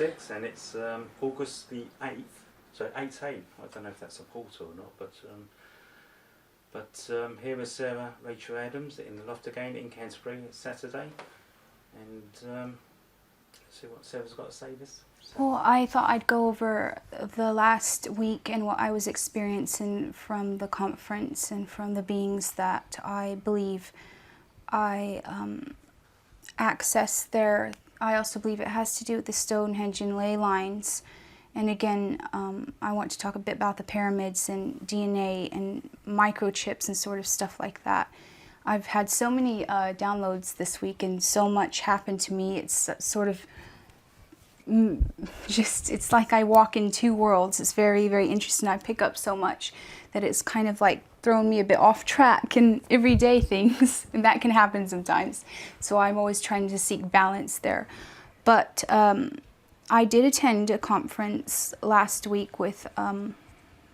6, and it's August the 8th, so 8/8. I don't know if that's a portal or not, but here is Sarah Rachel Adams in the Loft again in Canterbury. It's Saturday, and let's see what Sarah's got to say this. Well, I thought I'd go over the last week and what I was experiencing from the conference and from the beings that I believe I accessed there. I also believe it has to do with the Stonehenge and ley lines. And again, I want to talk a bit about the pyramids and DNA and microchips and sort of stuff like that. I've had so many downloads this week and so much happened to me. It's sort of it's like I walk in two worlds. It's very, very interesting. I pick up so much that it's kind of like throwing me a bit off track in everyday things, and that can happen sometimes. So I'm always trying to seek balance there. But I did attend a conference last week with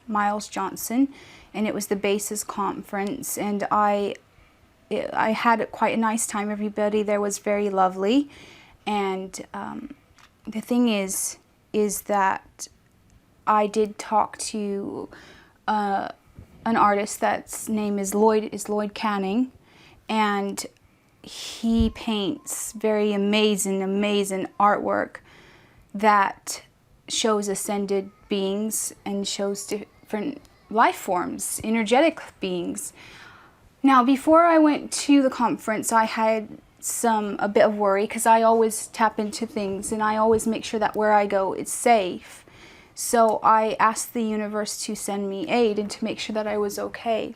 Miles Johnson, and it was the Bases Conference, and I had quite a nice time. Everybody there was very lovely, and the thing is that I did talk to an artist that's name is Lloyd Canning, and he paints very amazing artwork that shows ascended beings and shows different life forms, energetic beings. Now, before I went to the conference, I had a bit of worry because I always tap into things and I always make sure that where I go it's safe. So I asked the universe to send me aid and to make sure that I was okay.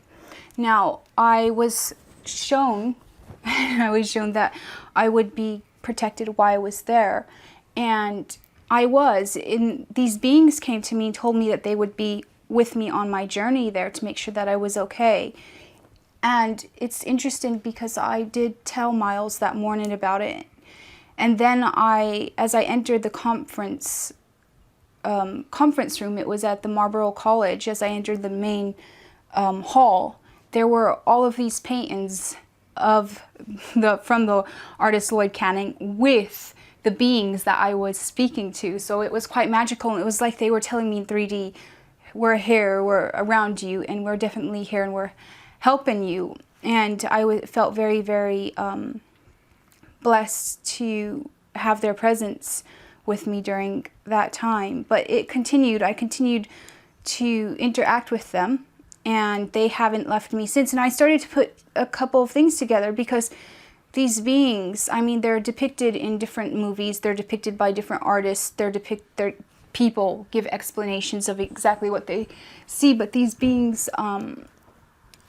Now, I was shown that I would be protected while I was there, and I was. These beings came to me and told me that they would be with me on my journey there to make sure that I was okay. And it's interesting because I did tell Miles that morning about it. And then as I entered the conference room, it was at the Marlborough College, as I entered the main hall, there were all of these paintings from the artist Lloyd Canning with the beings that I was speaking to. So it was quite magical, and it was like they were telling me in 3D, we're here, we're around you, and we're definitely here, and we're helping you. And I felt very, very blessed to have their presence with me during that time. But it continued. I continued to interact with them, and they haven't left me since. And I started to put a couple of things together because these beings, I mean, they're depicted in different movies. They're depicted by different artists. People give explanations of exactly what they see. But these beings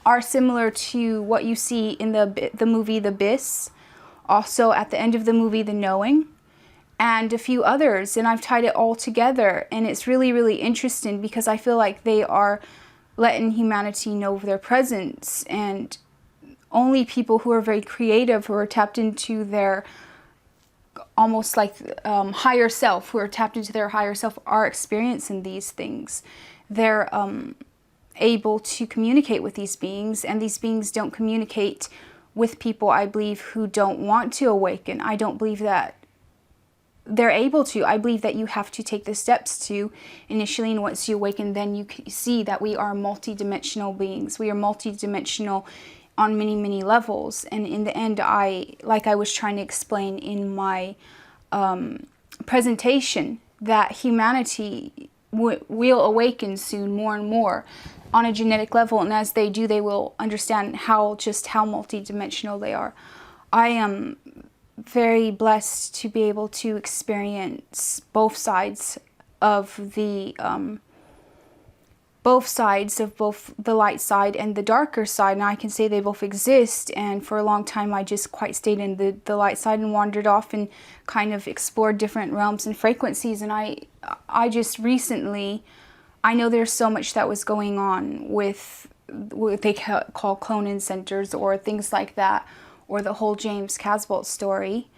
are similar to what you see in the movie The Abyss, also at the end of the movie The Knowing, and a few others. And I've tied it all together, and it's really, really interesting because I feel like they are letting humanity know their presence, and only people who are very creative, who are tapped into their almost like higher self, who are tapped into their higher self, are experiencing these things. They're able to communicate with these beings, and these beings don't communicate with people, I believe, who don't want to awaken. I don't believe that they're able to. I believe that you have to take the steps to initially, and once you awaken, then you can see that we are multi-dimensional beings. We are multi-dimensional on many, many levels. And in the end, like I was trying to explain in my presentation, that humanity will awaken soon more and more on a genetic level, and as they do, they will understand just how multidimensional they are. I am very blessed to be able to experience both sides of the light side and the darker side, and I can say they both exist. And for a long time, I just quite stayed in the light side and wandered off and kind of explored different realms and frequencies. And I just recently, I know there's so much that was going on with what they call clone-in centers or things like that, or the whole James Casbolt story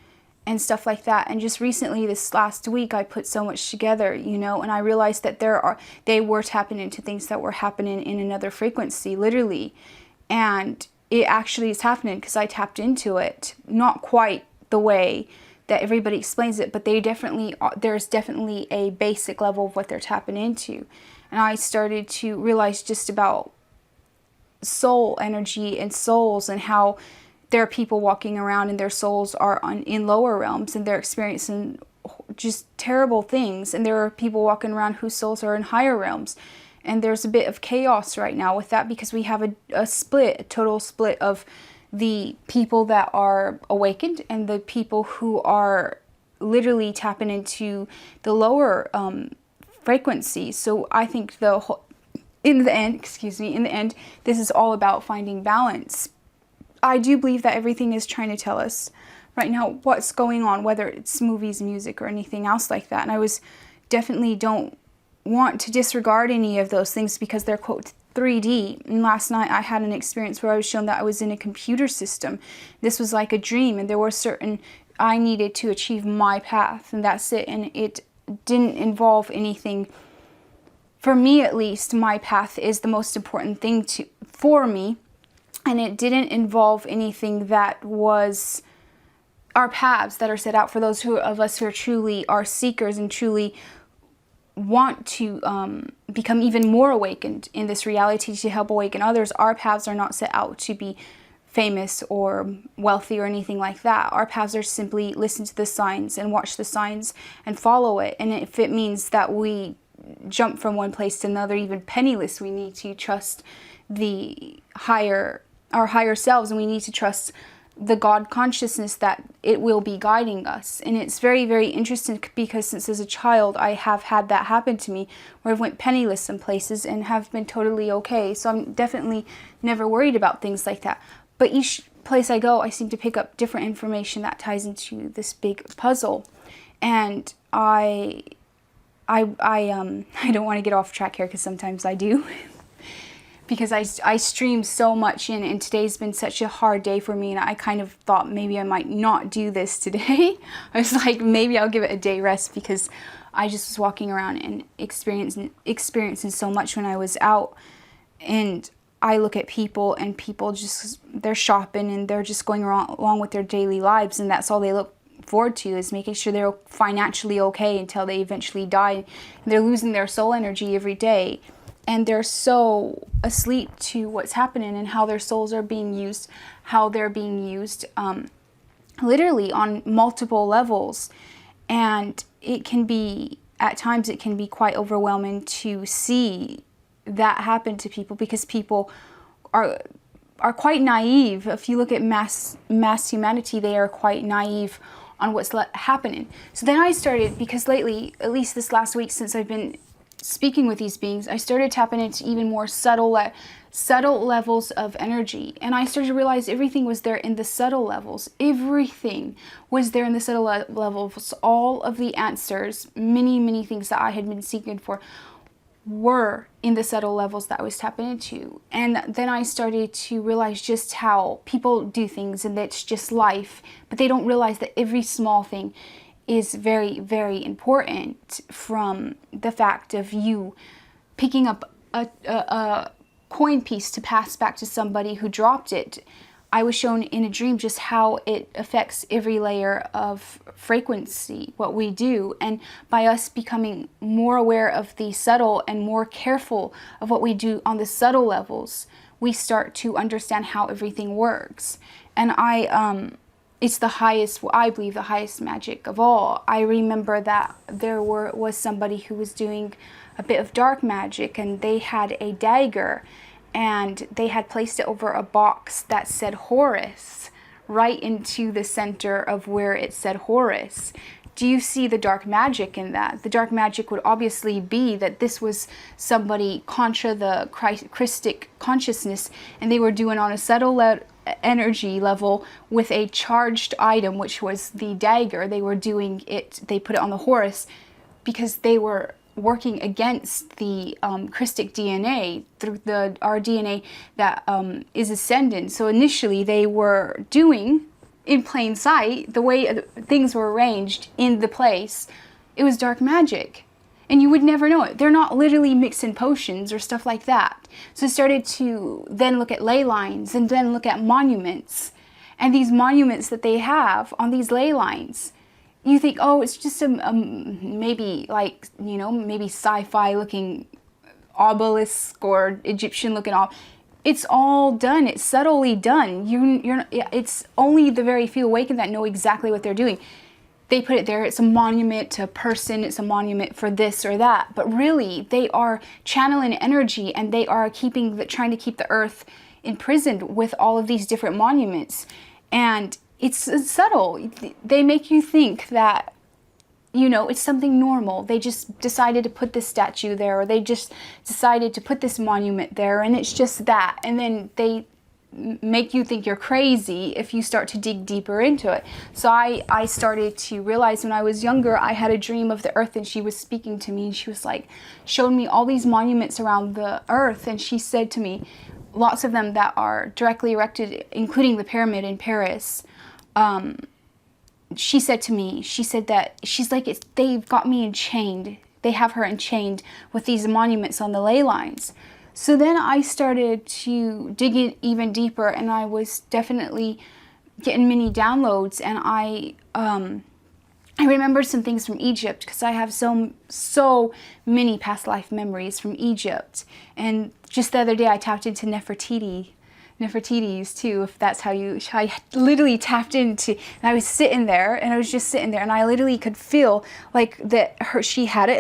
and stuff like that. And just recently, this last week, I put so much together, and I realized that they were tapping into things that were happening in another frequency, literally. And it actually is happening because I tapped into it, not quite the way that everybody explains it, but there's definitely a basic level of what they're tapping into. And I started to realize just about soul energy and souls, and how there are people walking around and their souls are in lower realms and they're experiencing just terrible things, and there are people walking around whose souls are in higher realms. And there's a bit of chaos right now with that, because we have a total split of the people that are awakened and the people who are literally tapping into the lower frequency. So I think in the end, this is all about finding balance. I do believe that everything is trying to tell us right now what's going on, whether it's movies, music, or anything else like that. And I don't want to disregard any of those things because they're, quote, 3D. And last night I had an experience where I was shown that I was in a computer system. This was like a dream, and there were I needed to achieve my path, and that's it. And it didn't involve anything. For me, at least, my path is the most important thing for me, and it didn't involve anything that was our paths that are set out for those of us who are truly are seekers and truly want to become even more awakened in this reality to help awaken others. Our paths are not set out to be famous or wealthy or anything like that. Our paths are simply listen to the signs and watch the signs and follow it. And if it means that we jump from one place to another, even penniless, we need to trust our higher selves, and we need to trust the God consciousness that it will be guiding us. And it's very, very interesting, because since as a child I have had that happen to me, where I've went penniless some places and have been totally okay. So I'm definitely never worried about things like that. But each place I go, I seem to pick up different information that ties into this big puzzle. And I don't want to get off track here, because sometimes I do. Because I stream so much in, and today's been such a hard day for me, and I kind of thought maybe I might not do this today. I was like, maybe I'll give it a day rest, because I just was walking around and experiencing so much when I was out. And I look at people, and people just, they're shopping and they're just going along with their daily lives, and that's all they look forward to, is making sure they're financially okay until they eventually die. And they're losing their soul energy every day. And they're so asleep to what's happening and how their souls are being used, literally on multiple levels. And at times it can be quite overwhelming to see that happen to people, because people are quite naive. If you look at mass humanity, they are quite naive on what's happening. So then I started, because lately, at least this last week since I've been speaking with these beings, I started tapping into even more subtle levels of energy. And I started to realize everything was there in the subtle levels. Everything was there in the subtle levels. All of the answers, many, many things that I had been seeking for, were in the subtle levels that I was tapping into. And then I started to realize just how people do things, and that's just life. But they don't realize that every small thing is very, very important, from the fact of you picking up a coin piece to pass back to somebody who dropped it. I was shown in a dream just how it affects every layer of frequency, what we do. And by us becoming more aware of the subtle and more careful of what we do on the subtle levels, we start to understand how everything works. And it's I believe, the highest magic of all. I remember that there was somebody who was doing a bit of dark magic, and they had a dagger, and they had placed it over a box that said Horus, right into the center of where it said Horus. Do you see the dark magic in that? The dark magic would obviously be that this was somebody contra the Christic consciousness, and they were doing on a subtle energy level with a charged item, which was the dagger. They were doing it, they put it on the Horus, because they were working against the Christic DNA, through our DNA that is ascendant. So initially they were doing, in plain sight, the way things were arranged in the place, it was dark magic. And you would never know it. They're not literally mixing potions or stuff like that. So I started to then look at ley lines, and then look at monuments. And these monuments that they have on these ley lines, you think, oh, it's just maybe like, you know, maybe sci-fi looking obelisk or Egyptian looking it's all done. It's subtly done. You're not, it's only the very few awakened that know exactly what they're doing. They put it there. It's a monument to a person. It's a monument for this or that. But really, they are channeling energy, and they are trying to keep the earth imprisoned with all of these different monuments. And it's subtle. They make you think that, you know, it's something normal. They just decided to put this statue there, or they just decided to put this monument there, and it's just that. And then they make you think you're crazy if you start to dig deeper into it. So I started to realize when I was younger, I had a dream of the earth, and she was speaking to me, and she was like, showing me all these monuments around the earth. And she said to me, lots of them that are directly erected, including the pyramid in Paris. She said to me, she's like, they've got me enchained. They have her enchained with these monuments on the ley lines. So then I started to dig in even deeper, and I was definitely getting many downloads. And I remembered some things from Egypt, because I have so many past life memories from Egypt. And just the other day I tapped into Nefertiti's too, if that's I literally tapped into, and I was sitting there, and I was just sitting there, and I literally could feel like that she had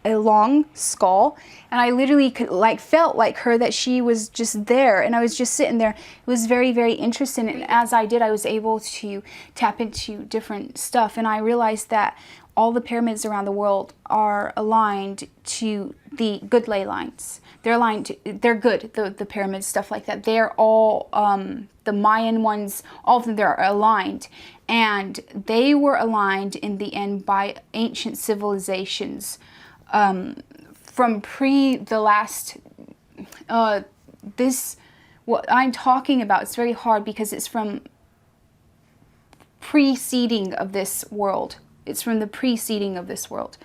a long skull, and I literally felt like her, that she was just there, and I was just sitting there. It was very, very interesting, and as I did, I was able to tap into different stuff, and I realized that all the pyramids around the world are aligned to the good ley lines. They're aligned, they're good, the pyramid stuff like that. They're all, the Mayan ones, all of them, they're aligned. And they were aligned in the end by ancient civilizations. From what I'm talking about, it's very hard because it's from preceding of this world. It's from the preceding of this world.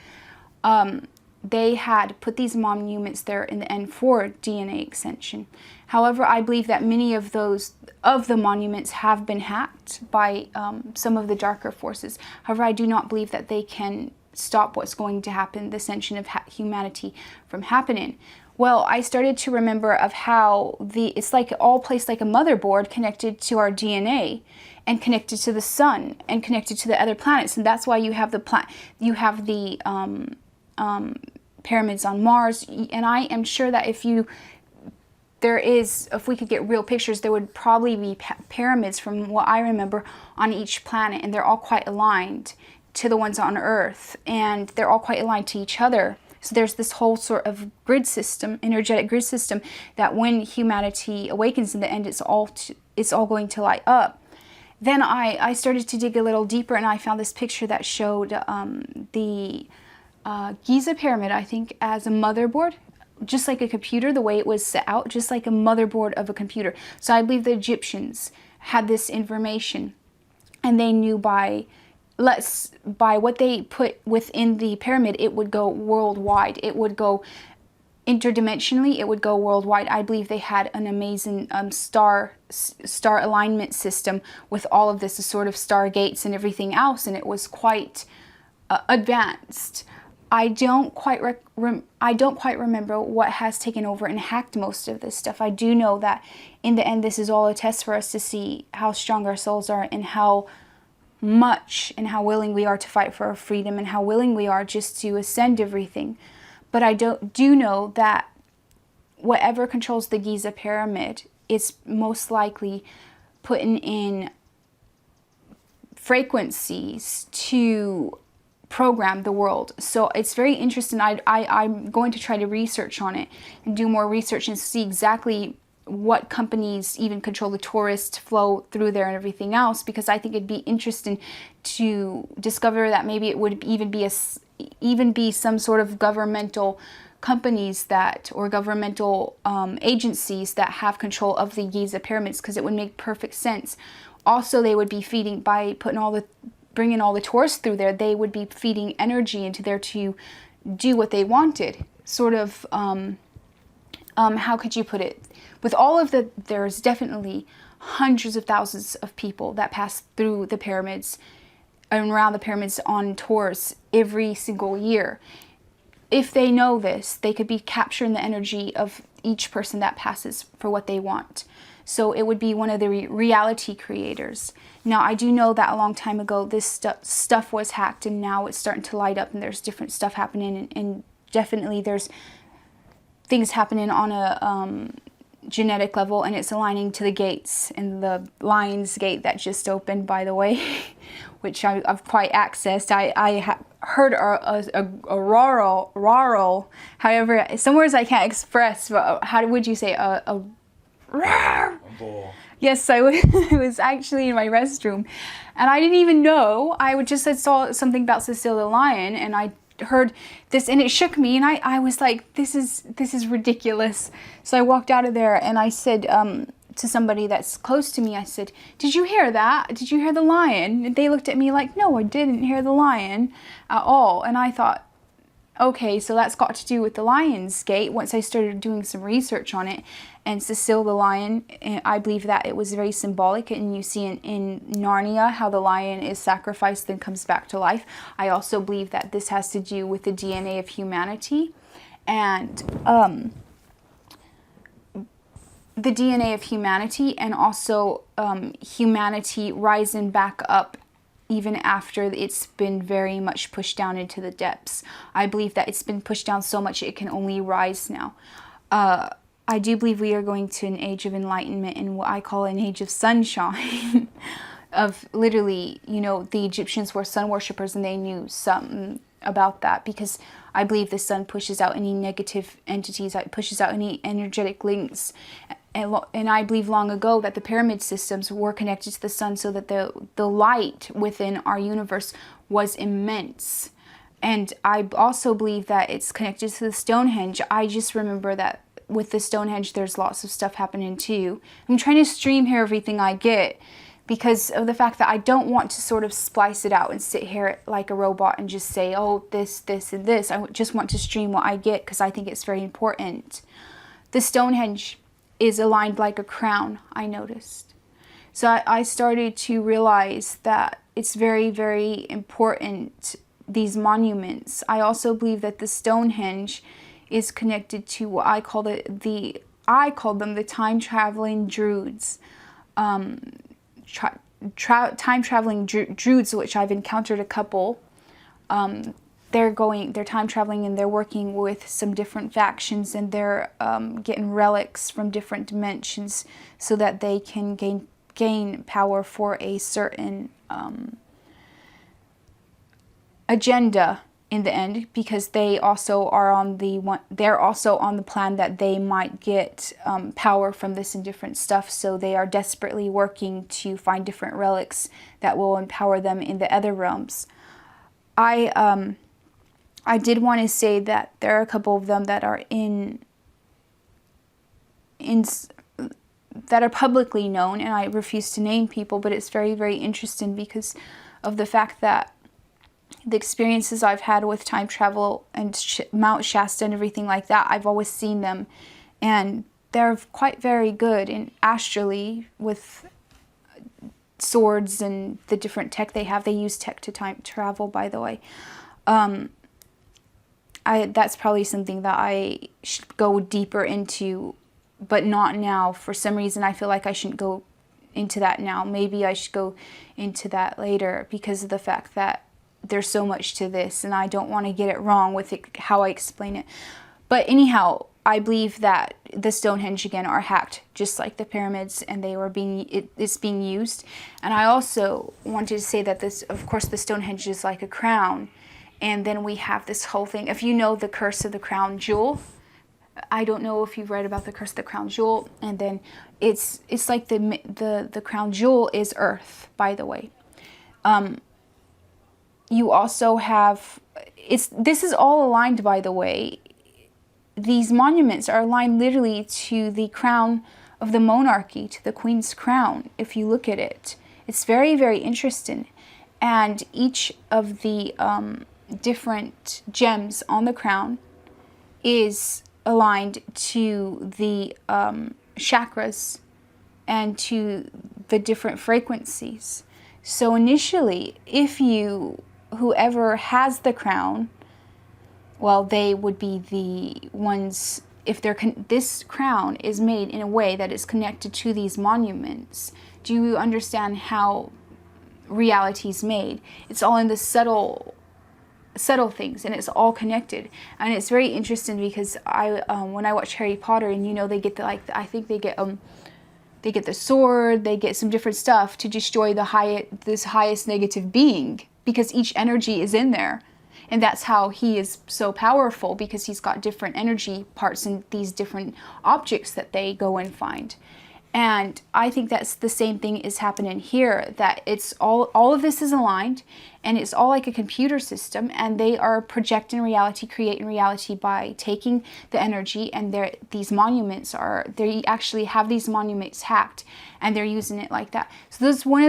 They had put these monuments there in the end for DNA extension. However, I believe that many of the monuments have been hacked by some of the darker forces. However, I do not believe that they can stop what's going to happen, the ascension of humanity from happening. Well, I started to remember of how it's like all placed like a motherboard connected to our DNA, and connected to the sun, and connected to the other planets, and that's why you have the pyramids on Mars. And I am sure that if we could get real pictures, there would probably be pyramids, from what I remember, on each planet, and they're all quite aligned to the ones on Earth, and they're all quite aligned to each other. So there's this whole sort of grid system, energetic grid system, that when humanity awakens in the end, it's all going to light up. Then I started to dig a little deeper, and I found this picture that showed the Giza Pyramid, I think, as a motherboard, just like a computer, the way it was set out, just like a motherboard of a computer. So I believe the Egyptians had this information, and they knew by what they put within the pyramid, it would go worldwide. It would go interdimensionally, it would go worldwide. I believe they had an amazing star alignment system with all of this, sort of stargates and everything else, and it was quite advanced. I don't quite remember what has taken over and hacked most of this stuff. I do know that in the end, this is all a test for us to see how strong our souls are, and how much and how willing we are to fight for our freedom, and how willing we are just to ascend everything. But I do know that whatever controls the Giza Pyramid is most likely putting in frequencies to program the world. So it's very interesting. I'm going to try to research on it and do more research and see exactly what companies even control the tourist flow through there and everything else, because I think it'd be interesting to discover that maybe it would even be some sort of governmental companies or governmental agencies that have control of the Giza pyramids, because it would make perfect sense. Also, they would be feeding, by bringing all the tourists through there, they would be feeding energy into there to do what they wanted. Sort of, how could you put it? With all of there's definitely hundreds of thousands of people that pass through the pyramids around the pyramids on tours every single year. If they know this, they could be capturing the energy of each person that passes for what they want. So it would be one of the reality creators. Now, I do know that a long time ago, this stuff was hacked, and now it's starting to light up, and there's different stuff happening, and definitely there's things happening on a genetic level, and it's aligning to the gates, and the Lion's Gate that just opened, by the way, which I've quite accessed. I heard a rural, however, some words I can't express, but how would you say a yes, I was actually in my restroom, and I didn't even know. I just saw something about Cecile the Lion, and I heard this, and it shook me, and I was like, this is ridiculous. So I walked out of there, and I said to somebody that's close to me, I said, did you hear that? Did you hear the lion? And they looked at me like, no, I didn't hear the lion at all. And I thought, okay, so that's got to do with the Lion's Gate. Once I started doing some research on it, and Cecile the Lion, I believe that it was very symbolic, and you see in Narnia how the lion is sacrificed and comes back to life. I also believe that this has to do with the DNA of humanity, and the DNA of humanity, and also humanity rising back up even after it's been very much pushed down into the depths. I believe that it's been pushed down so much it can only rise now. I do believe we are going to an age of enlightenment, and what I call an age of sunshine. Of literally, you know, the Egyptians were sun worshippers, and they knew something about that, because I believe the sun pushes out any negative entities, it pushes out any energetic links. And I believe long ago that the pyramid systems were connected to the sun, so that the light within our universe was immense. And I also believe that it's connected to the Stonehenge. I just remember that with the Stonehenge, there's lots of stuff happening too. I'm trying to stream here everything I get, because of the fact that I don't want to sort of splice it out and sit here like a robot and just say, oh, this, and this. I just want to stream what I get, because I think it's very important. The Stonehenge is aligned like a crown, I noticed. So I started to realize that it's very, very important, these monuments. I also believe that the Stonehenge is connected to what I call I call them the time-traveling druids. Time-traveling druids, which I've encountered a couple. They're time traveling, and they're working with some different factions, and they're getting relics from different dimensions so that they can gain power for a certain agenda in the end, because they also are on they're also on the plan that they might get power from this and different stuff. So they are desperately working to find different relics that will empower them in the other realms. I did want to say that there are a couple of them that are that are publicly known, and I refuse to name people, but it's very, very interesting because of the fact that the experiences I've had with time travel and Mount Shasta and everything like that, I've always seen them, and they're quite very good in astrally with swords and the different tech they have. They use tech to time travel, by the way. That's probably something that I should go deeper into, but not now. For some reason, I feel like I shouldn't go into that now. Maybe I should go into that later, because of the fact that there's so much to this, and I don't want to get it wrong with how I explain it. But anyhow, I believe that the Stonehenge again are hacked, just like the pyramids, and it's being used. And I also wanted to say that this, of course, the Stonehenge is like a crown, and then we have this whole thing. If you know the curse of the crown jewel, I don't know if you've read about the curse of the crown jewel, and then it's like the crown jewel is earth, by the way. You also have, this is all aligned, by the way. These monuments are aligned literally to the crown of the monarchy, to the queen's crown, if you look at it. It's very, very interesting. And each of the different gems on the crown is aligned to the chakras and to the different frequencies. So initially, whoever has the crown, well, they would be the ones, if this crown is made in a way that is connected to these monuments. Do you understand how reality is made? It's all in the subtle things, and it's all connected. And it's very interesting because when I watch Harry Potter, and they get I think they get the sword, they get some different stuff to destroy this highest negative being, because each energy is in there. And that's how he is so powerful, because he's got different energy parts in these different objects that they go and find. And I think that's the same thing is happening here, that it's all of this is aligned, and it's all like a computer system, and they are projecting reality, creating reality by taking the energy, and these monuments they actually have these monuments hacked, and they're using it like that. So this is one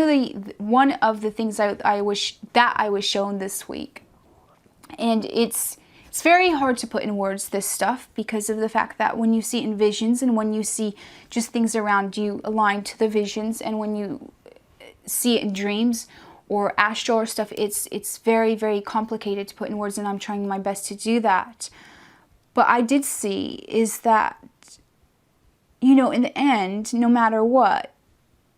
of the things I wish that I was shown this week. And it's very hard to put in words, this stuff, because of the fact that when you see it in visions, and when you see just things around you aligned to the visions, and when you see it in dreams or astral or stuff, it's very, very complicated to put in words, and I'm trying my best to do that. But I did see is that, in the end, no matter what,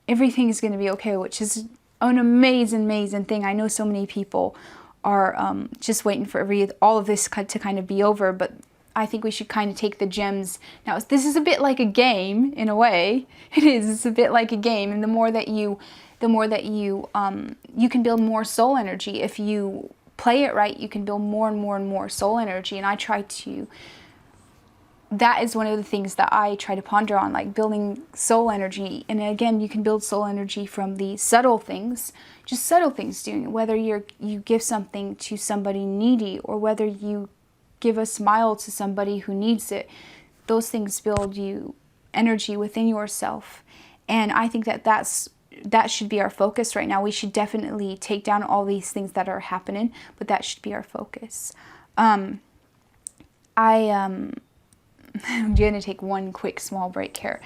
everything is going to be okay, which is an amazing, amazing thing. I know so many people are just waiting for all of this to kind of be over, but I think we should kind of take the gems. Now, this is a bit like a game in a way. It is. It's a bit like a game, and the more that you you can build more soul energy. If you play it right, you can build more and more and more soul energy. And I try to. That is one of the things that I try to ponder on, like building soul energy. And again, you can build soul energy from the subtle things, just subtle things doing it. Whether you give something to somebody needy, or whether you give a smile to somebody who needs it, those things build you energy within yourself. And I think that should be our focus right now. We should definitely take down all these things that are happening, but that should be our focus. I'm going to take one quick small break here.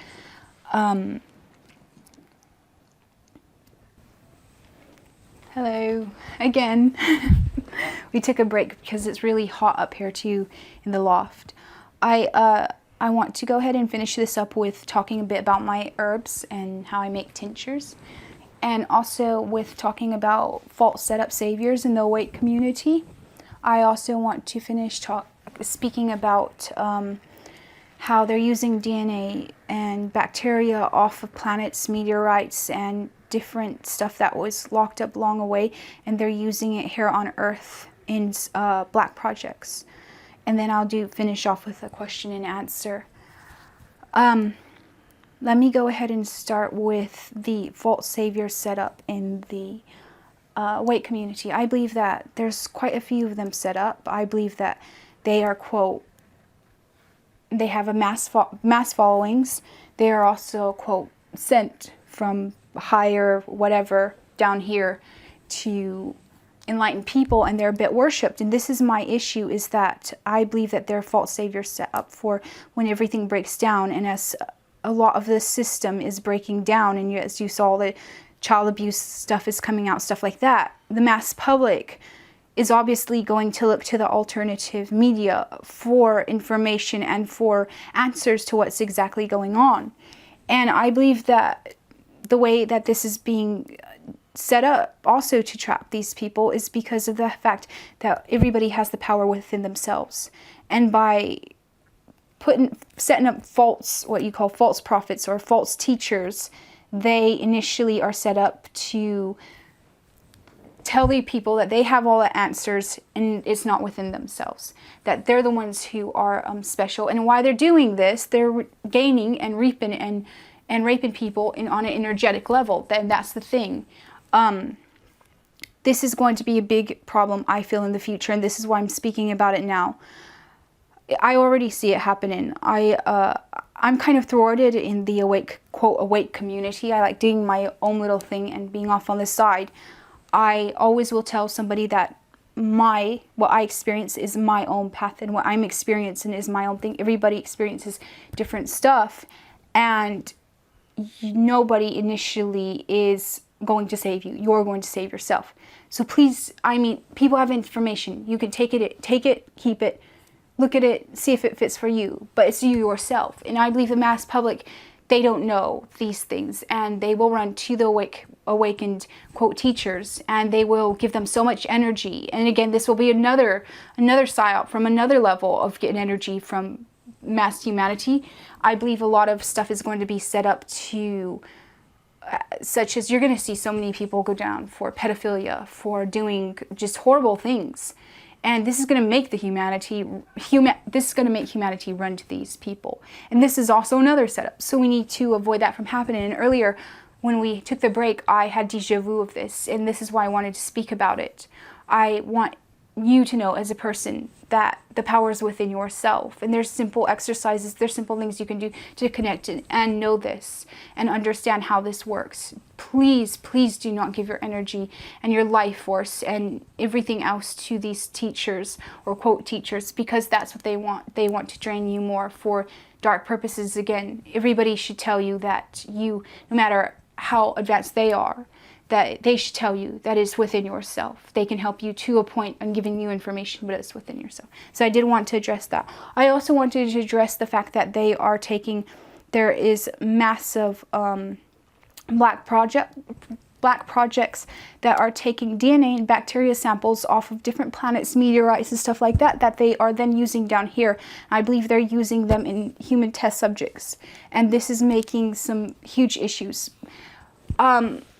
Hello again. We took a break because it's really hot up here too in the loft. I want to go ahead and finish this up with talking a bit about my herbs and how I make tinctures, and also with talking about false setup saviors in the awake community. I also want to finish speaking about how they're using DNA and bacteria off of planets, meteorites, and different stuff that was locked up long away, and they're using it here on Earth in black projects. And then I'll finish off with a question and answer. Let me go ahead and start with the false savior setup in the awake community. I believe that there's quite a few of them set up. I believe that they are, quote, they have a mass followings. They are also, quote, sent from higher whatever down here to enlighten people, and they're a bit worshipped. And this is my issue, is that I believe that they're false saviors set up for when everything breaks down. And as a lot of the system is breaking down, and as you saw, the child abuse stuff is coming out, stuff like that, the mass public is obviously going to look to the alternative media for information and for answers to what's exactly going on. And I believe that the way that this is being set up also to trap these people is because of the fact that everybody has the power within themselves. And by setting up what you call false prophets or false teachers, they initially are set up to tell the people that they have all the answers, and it's not within themselves, that they're the ones who are special. And why they're doing this, they're gaining and reaping and raping people on an energetic level. Then that's the thing. This is going to be a big problem, I feel, in the future, and this is why I'm speaking about it now. I already see it happening. I'm kind of thwarted in the awake, quote, awake community. I like doing my own little thing and being off on the side. I always will tell somebody that what I experience is my own path, and what I'm experiencing is my own thing. Everybody experiences different stuff, and nobody initially is going to save you. You're going to save yourself. So please, I mean, people have information. You can take it, keep it, look at it, see if it fits for you. But it's you yourself. And I believe the mass public, they don't know these things, and they will run to the awakened quote teachers, and they will give them so much energy. And again, this will be another psyop from another level of getting energy from mass humanity. I believe a lot of stuff is going to be set up to such as you're going to see so many people go down for pedophilia, for doing just horrible things. And this is going to make this is going to make humanity run to these people. And this is also another setup. So we need to avoid that from happening. And earlier, when we took the break, I had déjà vu of this. And this is why I wanted to speak about it. I want you to know as a person that the power is within yourself. And there's simple exercises, there's simple things you can do to connect and know this and understand how this works. Please, please do not give your energy and your life force and everything else to these teachers or quote teachers, because that's what they want. They want to drain you more for dark purposes. Again, everybody should tell you that you, no matter how advanced they are, that they should tell you that it's within yourself. They can help you to a point on giving you information, but it's within yourself. So I did want to address that. I also wanted to address the fact that they are taking, there is massive black projects that are taking DNA and bacteria samples off of different planets, meteorites and stuff like that, that they are then using down here. I believe they're using them in human test subjects. And this is making some huge issues.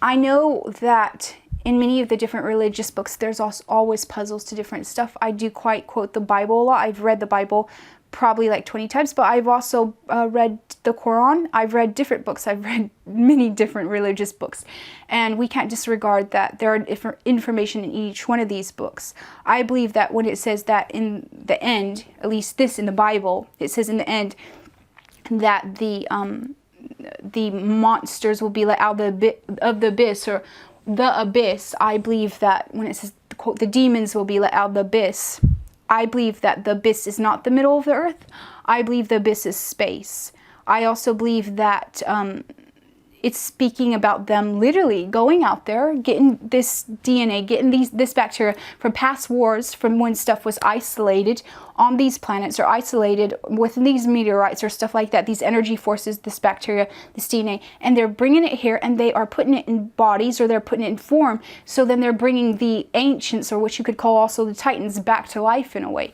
I know that in many of the different religious books, there's also always puzzles to different stuff. I do quite quote the Bible a lot. I've read the Bible probably like 20 times, but I've also read the Quran. I've read different books. I've read many different religious books. And we can't disregard that there are different information in each one of these books. I believe that when it says that in the end, at least this in the Bible, it says in the end that the monsters will be let out of the abyss, or the abyss. I believe that when it says, quote, the demons will be let out of the abyss, I believe that the abyss is not the middle of the earth. I believe the abyss is space. I also believe that it's speaking about them literally going out there, getting this DNA, getting this bacteria from past wars, from when stuff was isolated on these planets or isolated within these meteorites or stuff like that, these energy forces, this bacteria, this DNA, and they're bringing it here and they are putting it in bodies, or they're putting it in form. So then they're bringing the ancients, or what you could call also the Titans, back to life in a way.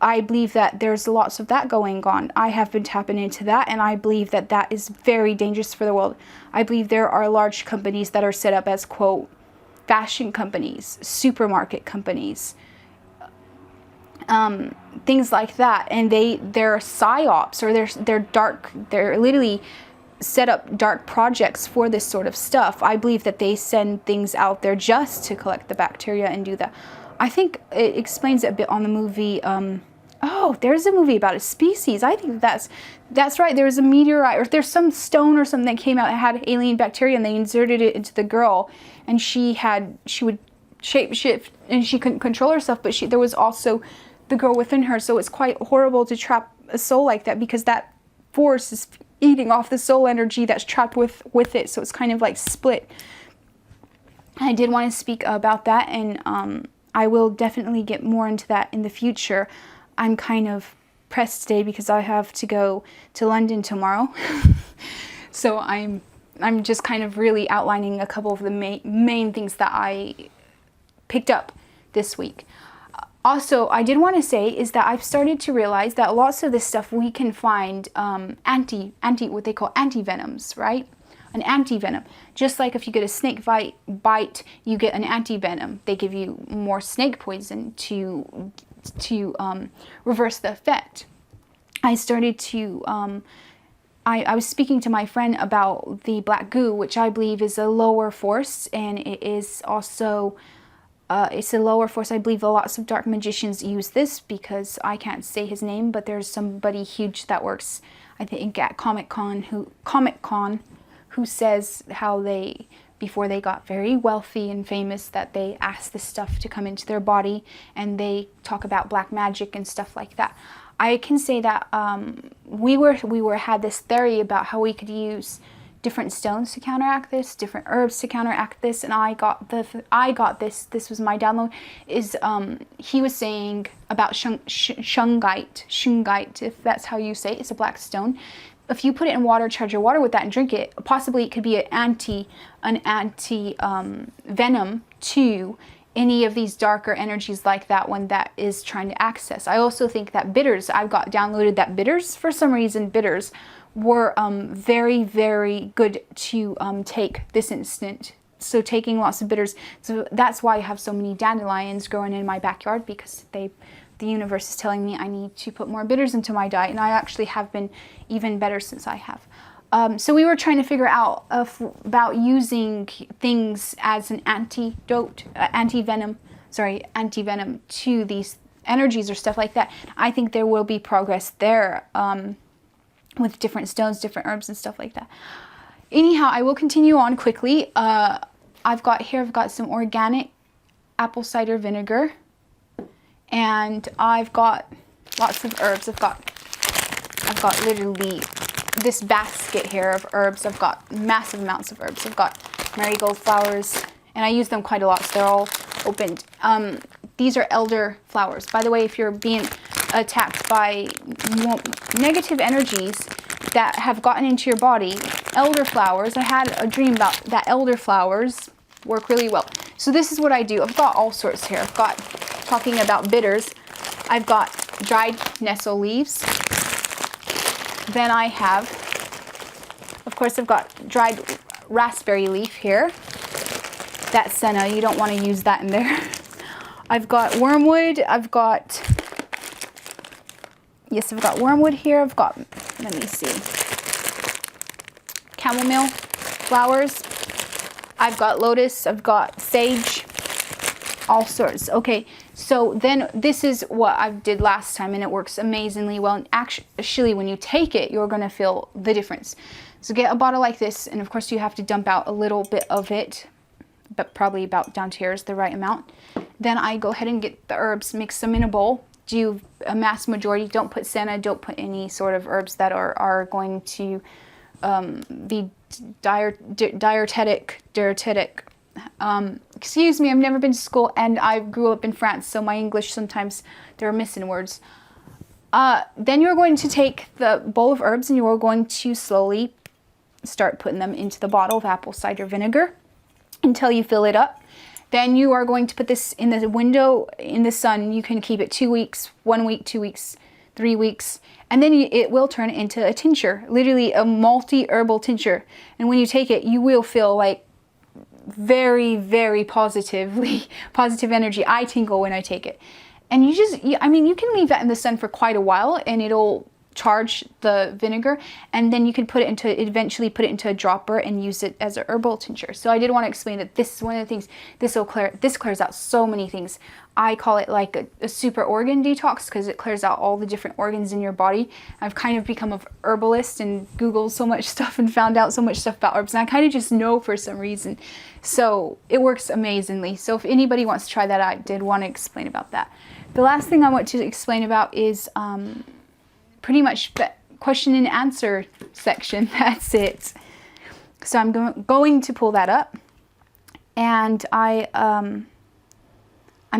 I believe that there's lots of that going on. I have been tapping into that, and I believe that that is very dangerous for the world. I believe there are large companies that are set up as, quote, fashion companies, supermarket companies, things like that, and they're psyops, or they're literally set up dark projects for this sort of stuff. I believe that they send things out there just to collect the bacteria and do that. I think it explains it a bit on the movie. Oh, there's a movie about a species. I think that's right. There was a meteorite, or there's some stone or something that came out that had alien bacteria, and they inserted it into the girl, and she would shapeshift, and she couldn't control herself, but there was also the girl within her. So it's quite horrible to trap a soul like that, because that force is eating off the soul energy that's trapped with it. So it's kind of like split. I did want to speak about that, and I will definitely get more into that in the future. I'm kind of pressed today because I have to go to London tomorrow. So I'm just kind of really outlining a couple of the main things that I picked up this week. Also, I did want to say is that I've started to realize that lots of this stuff we can find what they call anti-venoms, right? An anti-venom. Just like if you get a snake bite, you get an anti-venom. They give you more snake poison to reverse the effect. I started to, I was speaking to my friend about the Black Goo, which I believe is a lower force, and it is also, it's a lower force. I believe lots of dark magicians use this, because I can't say his name, but there's somebody huge that works, I think, at Comic Con, who says how they, before they got very wealthy and famous, that they asked this stuff to come into their body, and they talk about black magic and stuff like that. I can say that we had this theory about how we could use different stones to counteract this, different herbs to counteract this, and I got this. This was my download. Is he was saying about shungite, if that's how you say it. It's a black stone. If you put it in water, charge your water with that and drink it, possibly it could be an anti venom to any of these darker energies like that one that is trying to access. I also think that bitters, I've got downloaded that bitters, for some reason, bitters were very, very good to take this instant. So taking lots of bitters, so that's why I have so many dandelions growing in my backyard, because the universe is telling me I need to put more bitters into my diet, and I actually have been even better since I have. So we were trying to figure out about using things as an antidote, anti-venom to these energies or stuff like that. I think there will be progress there with different stones, different herbs and stuff like that. Anyhow, I will continue on quickly. I've got some organic apple cider vinegar, and I've got lots of herbs. I've got literally this basket here of herbs. I've got massive amounts of herbs. I've got marigold flowers, and I use them quite a lot, so they're all opened. These are elder flowers. By the way, if you're being attacked by negative energies that have gotten into your body, elder flowers, I had a dream about that elder flowers work really well. So this is what I do. I've got all sorts here. I've got, talking about bitters, I've got dried nettle leaves. Then I have, of course, I've got dried raspberry leaf here. That's senna. You don't want to use that in there. I've got wormwood. I've got wormwood here. I've got, let me see, chamomile flowers. I've got lotus. I've got sage. All sorts. Okay, so then this is what I did last time, and it works amazingly well. And actually, when you take it, you're going to feel the difference. So get a bottle like this, and of course you have to dump out a little bit of it, but probably about down to here is the right amount. Then I go ahead and get the herbs, mix them in a bowl, do a mass majority. Don't put senna, don't put any sort of herbs that are going to be dietetic. Excuse me, I've never been to school, and I grew up in France, so my English sometimes there are missing words. Then you're going to take the bowl of herbs, and you're going to slowly start putting them into the bottle of apple cider vinegar until you fill it up. Then you are going to put this in the window in the sun. You can keep it 2 weeks, 1 week, 2 weeks, 3 weeks, and then it will turn into a tincture, literally a multi-herbal tincture. And when you take it, you will feel like very, very positive energy. I tingle when I take it. And you can leave that in the sun for quite a while, and it'll charge the vinegar, and then you can eventually put it into a dropper and use it as a herbal tincture. So I did want to explain that this is one of the things, this clears out so many things. I call it like a super organ detox, because it clears out all the different organs in your body. I've kind of become an herbalist and Googled so much stuff and found out so much stuff about herbs, and I kind of just know for some reason. So it works amazingly. So if anybody wants to try that, I did want to explain about that. The last thing I want to explain about is pretty much the question and answer section. That's it. So I'm going to pull that up, and I'm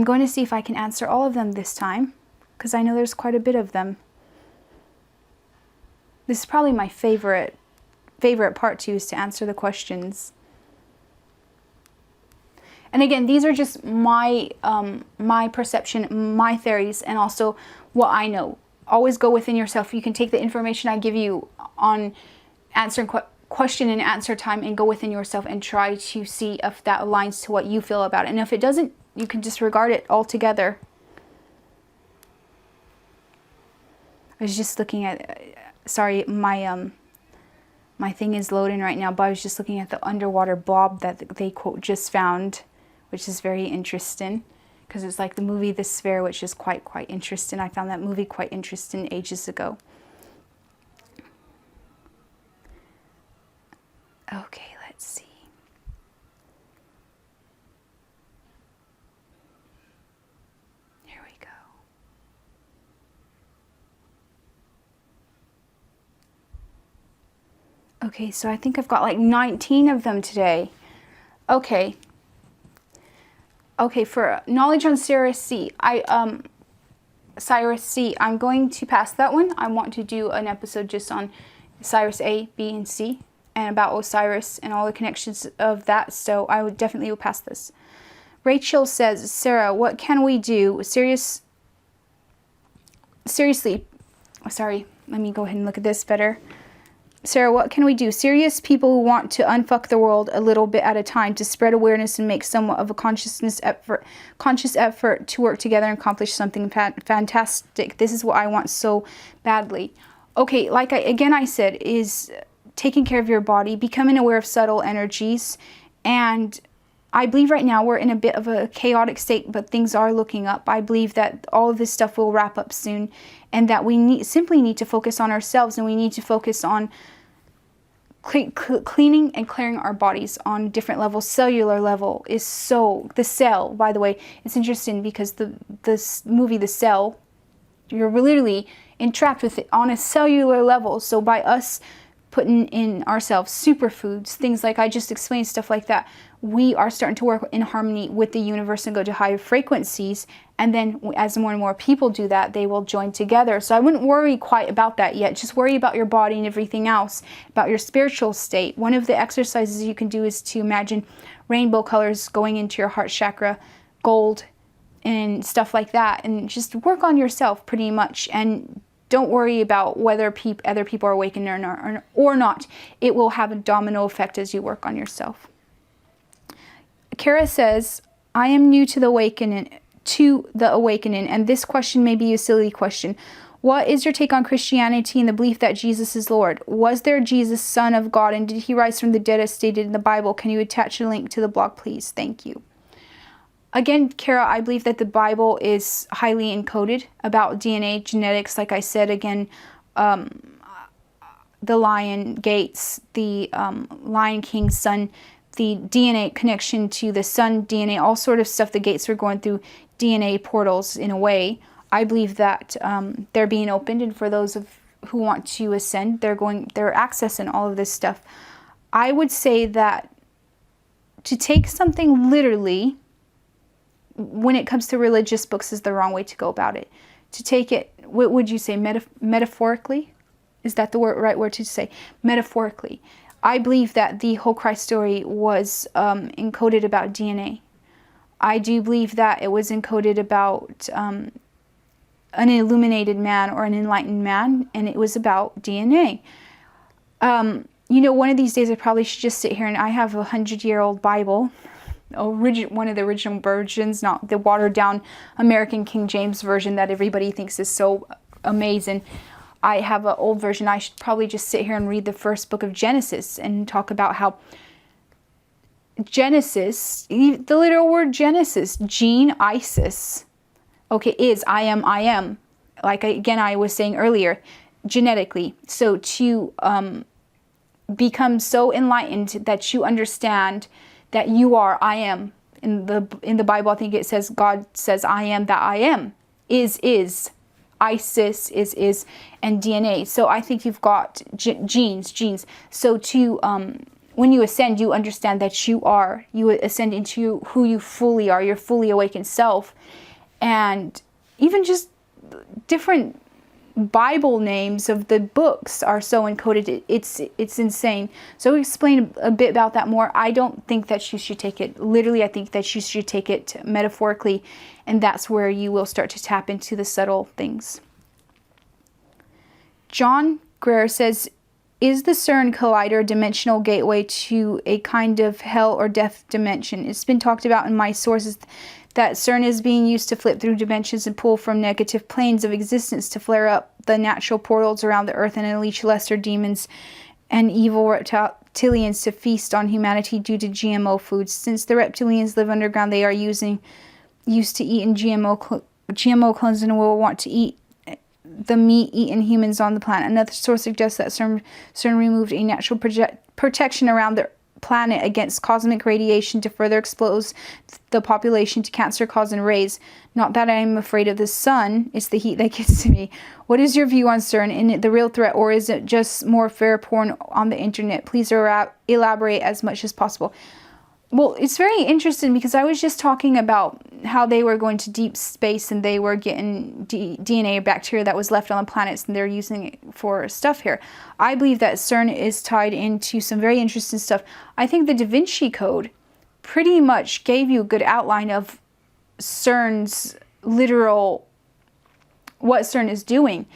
going to see if I can answer all of them this time, because I know there's quite a bit of them. This is probably my favorite part too, is to answer the questions. And again, these are just my perception, my theories, and also what I know. Always go within yourself. You can take the information I give you on answering question and answer time and go within yourself and try to see if that aligns to what you feel about it. And if it doesn't, you can disregard it altogether. I was just looking at, sorry, my thing is loading right now, but I was just looking at the underwater blob that they quote just found, which is very interesting. Because it's like the movie The Sphere, which is quite interesting. I found that movie quite interesting ages ago. Okay, let's see. Here we go. Okay, so I think I've got like 19 of them today. Okay. Okay, for knowledge on Cyrus C, Cyrus C, I'm going to pass that one. I want to do an episode just on Cyrus A, B, and C, and about Osiris and all the connections of that, so I would definitely will pass this. Rachel says, Sarah, what can we do? Seriously, sorry, let me go ahead and look at this better. Sarah, what can we do? Serious people who want to unfuck the world a little bit at a time, to spread awareness and make somewhat of a conscious effort to work together and accomplish something fantastic. This is what I want so badly. Okay, like I said, is taking care of your body, becoming aware of subtle energies, and I believe right now we're in a bit of a chaotic state, but things are looking up. I believe that all of this stuff will wrap up soon, and that we simply need to focus on ourselves, and we need to focus on cleaning and clearing our bodies on different levels. Cellular level is so... The Cell, by the way, it's interesting because this movie, The Cell, you're literally entrapped with it on a cellular level. So by us putting in ourselves superfoods, things like I just explained, stuff like that, we are starting to work in harmony with the universe and go to higher frequencies. And then as more and more people do that, they will join together. So I wouldn't worry quite about that yet. Just worry about your body and everything else, about your spiritual state. One of the exercises you can do is to imagine rainbow colors going into your heart chakra, gold, and stuff like that. And just work on yourself pretty much. And don't worry about whether other people are awakened or not. It will have a domino effect as you work on yourself. Kara says, I am new to the awakening, and this question may be a silly question. What is your take on Christianity and the belief that Jesus is Lord? Was there Jesus, Son of God, and did he rise from the dead as stated in the Bible? Can you attach a link to the blog, please? Thank you. Again, Kara, I believe that the Bible is highly encoded about DNA, genetics, like I said, again, the Lion Gates, the Lion King's son, the DNA connection to the sun DNA, all sort of stuff. The Gates were going through DNA portals in a way. I believe that they're being opened, and for those who want to ascend, they're accessing all of this stuff. I would say that to take something literally when it comes to religious books is the wrong way to go about it. To take it, what would you say, metaphorically? Is that the right word to say? Metaphorically. I believe that the whole Christ story was encoded about DNA. I do believe that it was encoded about an illuminated man or an enlightened man, and it was about DNA. One of these days I probably should just sit here, and I have a 100-year-old Bible, one of the original versions, not the watered-down American King James version that everybody thinks is so amazing. I have an old version. I should probably just sit here and read the first book of Genesis and talk about how Genesis, the literal word Genesis, Isis, okay, is I am. Like, again, I was saying earlier, genetically. So to become so enlightened that you understand that you are I am. In the Bible, I think it says, God says, I am that I am. Is. Isis is, and DNA. So I think you've got genes. So to when you ascend, you understand that you ascend into who you fully are, your fully awakened self. And even just different Bible names of the books are so encoded, it's insane. So explain a bit about that more. I don't think that you should take it literally. I think that you should take it metaphorically, and that's where you will start to tap into the subtle things. John Greer says, is the CERN collider a dimensional gateway to a kind of hell or death dimension? It's been talked about in my sources that CERN is being used to flip through dimensions and pull from negative planes of existence to flare up the natural portals around the earth and unleash lesser demons and evil reptilians to feast on humanity due to GMO foods. Since the reptilians live underground, they are used to eating GMO clones and will want to eat the meat-eaten humans on the planet. Another source suggests that CERN removed a natural protection around the planet against cosmic radiation to further expose the population to cancer-causing rays. Not that I am afraid of the sun, it's the heat that gets to me. What is your view on CERN? Is it the real threat, or is it just more fair porn on the internet? Please elaborate as much as possible. Well, it's very interesting because I was just talking about how they were going to deep space and they were getting DNA or bacteria that was left on the planets and they're using it for stuff here. I believe that CERN is tied into some very interesting stuff. I think the Da Vinci Code pretty much gave you a good outline of CERN's literal, what CERN is doing.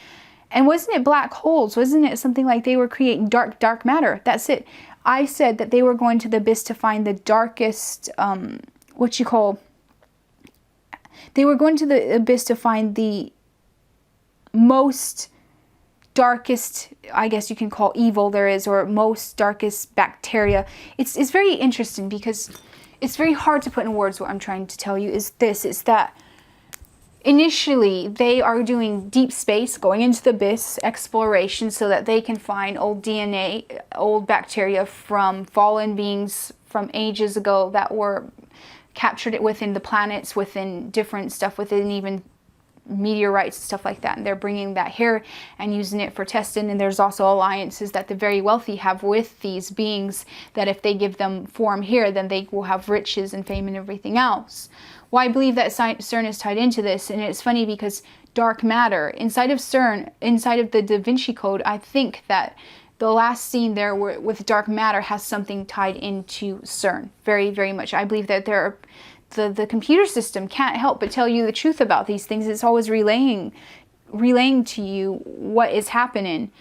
And wasn't it black holes? Wasn't it something like they were creating dark matter? That's it. I said that they were going to the abyss to find the darkest, they were going to the abyss to find the most darkest, I guess you can call evil there is, or most darkest bacteria. It's very interesting because it's very hard to put in words what I'm trying to tell you is this. It's that initially, they are doing deep space, going into the abyss, exploration, so that they can find old DNA, old bacteria from fallen beings from ages ago that were captured within the planets, within different stuff, within even meteorites and stuff like that. And they're bringing that here and using it for testing. And there's also alliances that the very wealthy have with these beings that if they give them form here, then they will have riches and fame and everything else. Well, I believe that CERN is tied into this, and it's funny because dark matter, inside of CERN, inside of the Da Vinci Code, I think that the last scene there with dark matter has something tied into CERN, very, very much. I believe that the computer system can't help but tell you the truth about these things. It's always relaying to you what is happening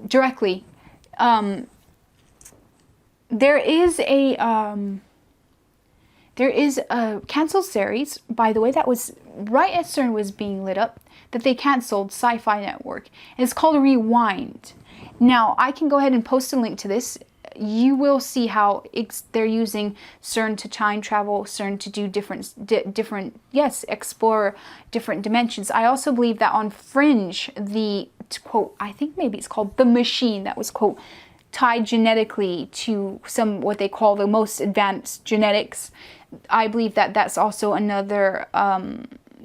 directly. There is a canceled series, by the way, that was right as CERN was being lit up, that they canceled, Sci-Fi Network. And it's called Rewind. Now, I can go ahead and post a link to this. You will see how they're using CERN to time travel, CERN to do explore different dimensions. I also believe that on Fringe, the, quote, I think maybe it's called The Machine, that was, quote, tied genetically to some, what they call the most advanced genetics. I believe that that's also another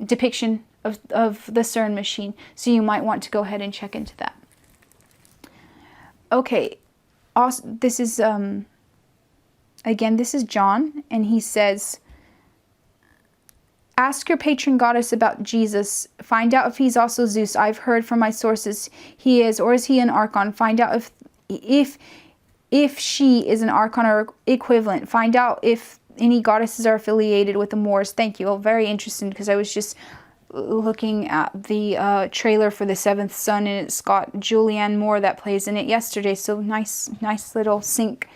depiction of the CERN machine. So you might want to go ahead and check into that. Okay, also, this is, again, this is John, and he says, ask your patron goddess about Jesus. Find out if he's also Zeus. I've heard from my sources he is, or is he an archon? Find out if she is an archon or equivalent. Find out if any goddesses are affiliated with the Moors. Thank you. Well, very interesting, because I was just looking at the trailer for The Seventh Son, and it's got Julianne Moore that plays in it yesterday. So nice little sync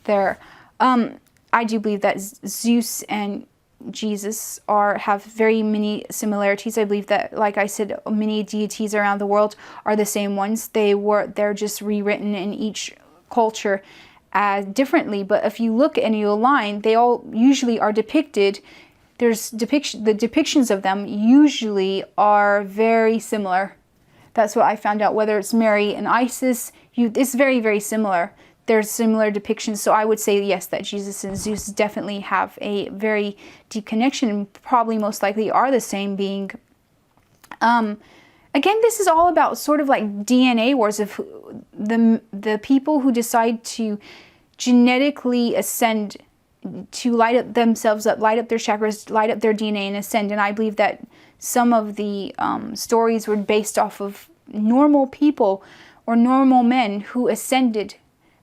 there. I do believe that Zeus and Jesus have very many similarities. I believe that, like I said, many deities around the world are the same ones. They're just rewritten in each culture differently. But if you look and you align, they all usually are depicted. The depictions of them usually are very similar. That's what I found out. Whether it's Mary and Isis, it's very, very similar. There's similar depictions. So I would say, yes, that Jesus and Zeus definitely have a very deep connection and probably most likely are the same being. Again, this is all about sort of like DNA wars of the people who decide to genetically ascend, to light up themselves up, light up their chakras, light up their DNA and ascend. And I believe that some of the stories were based off of normal people or normal men who ascended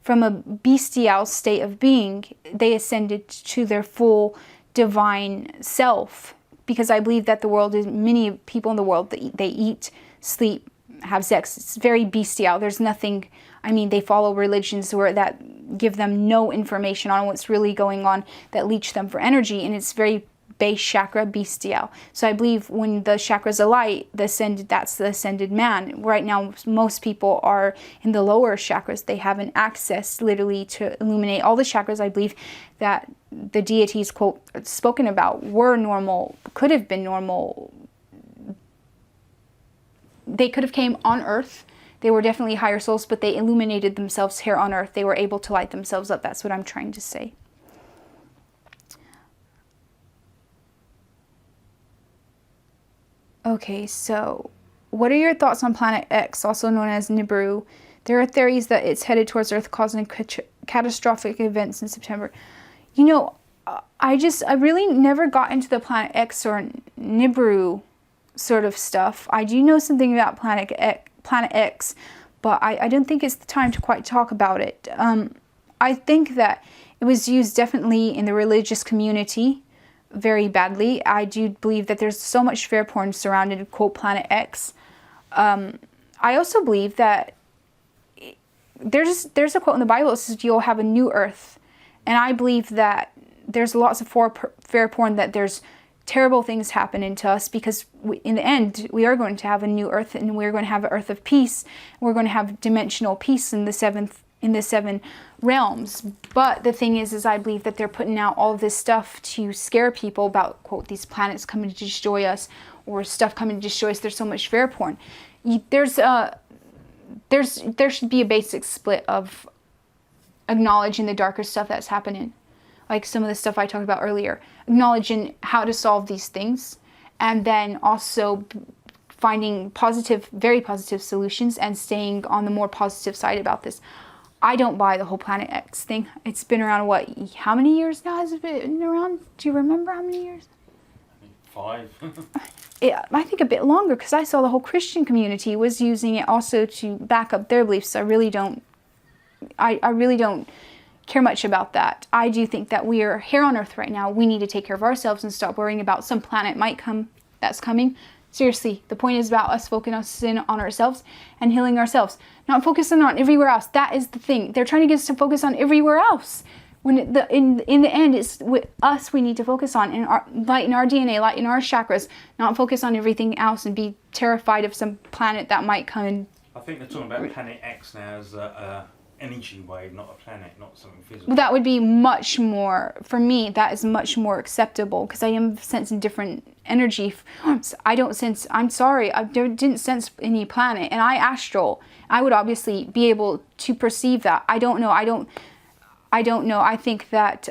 from a bestial state of being. They ascended to their full divine self, because I believe that the world is, many people in the world, they eat, sleep, have sex. It's very bestial. There's nothing, they follow religions that give them no information on what's really going on, that leech them for energy, and it's very base chakra bestial. So I believe when the chakras alight, that's the ascended man. Right now, most people are in the lower chakras. They have an access literally to illuminate all the chakras. I believe that the deities, quote, spoken about were normal, could have been normal. They could have came on earth. They were definitely higher souls, but they illuminated themselves here on earth. They were able to light themselves up. That's what I'm trying to say. Okay, so what are your thoughts on Planet X, also known as Nibiru? There are theories that it's headed towards Earth, causing catastrophic events in September. You know, I really never got into the Planet X or Nibiru sort of stuff. I do know something about Planet X, but I don't think it's the time to quite talk about it. I think that it was used definitely in the religious community very badly. I do believe that there's so much fair porn surrounding, quote, Planet X. I also believe that there's a quote in the Bible that says you'll have a new earth. And I believe that there's lots of fair porn, that there's terrible things happening to us, because in the end, we are going to have a new earth, and we're going to have an earth of peace. We're going to have dimensional peace in the seven realms. But the thing is I believe that they're putting out all of this stuff to scare people about, quote, these planets coming to destroy us, or stuff coming to destroy us. There's so much fair porn. There should be a basic split of acknowledging the darker stuff that's happening, like some of the stuff I talked about earlier, acknowledging how to solve these things, and then also finding positive, very positive solutions and staying on the more positive side about this. I don't buy the whole Planet X thing. It's been around, what, how many years now has it been around? Do you remember how many years? I think 5. I think a bit longer, because I saw the whole Christian community was using it also to back up their beliefs. I really don't care much about that. I do think that we are here on Earth right now. We need to take care of ourselves and stop worrying about some planet that's coming. Seriously, the point is about us focusing on ourselves and healing ourselves, not focusing on everywhere else. That is the thing. They're trying to get us to focus on everywhere else. When in the end, it's with us we need to focus on, and light in our DNA, light in our chakras, not focus on everything else and be terrified of some planet that might come in. I think they're talking about Planet X now as a energy wave, not a planet, not something physical. Well, that would be much more, for me, that is much more acceptable, because I am sensing different energy forms. I'm sorry, I didn't sense any planet, and I astral. I would obviously be able to perceive that. I don't know. I think that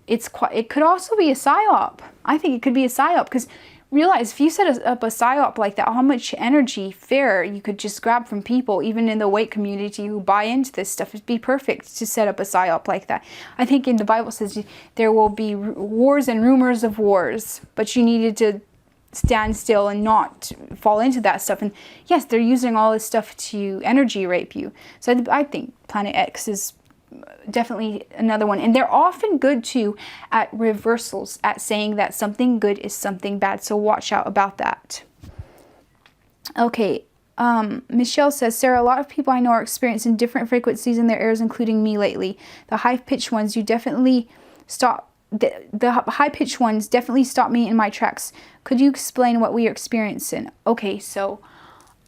it could also be a psyop. I think it could be a psyop, because realize if you set up a psyop like that, how much energy fair you could just grab from people, even in the white community who buy into this stuff. It'd be perfect to set up a psyop like that. I think in the Bible says there will be wars and rumors of wars, but you needed to stand still and not fall into that stuff. And yes, they're using all this stuff to energy rape you. So I think Planet X is definitely another one, and they're often good too at reversals, at saying that something good is something bad, so watch out about that. Okay, Michelle says, Sarah, a lot of people I know are experiencing different frequencies in their ears, including me lately. The high-pitched ones definitely stop me in my tracks. Could you explain what we are experiencing? Okay, so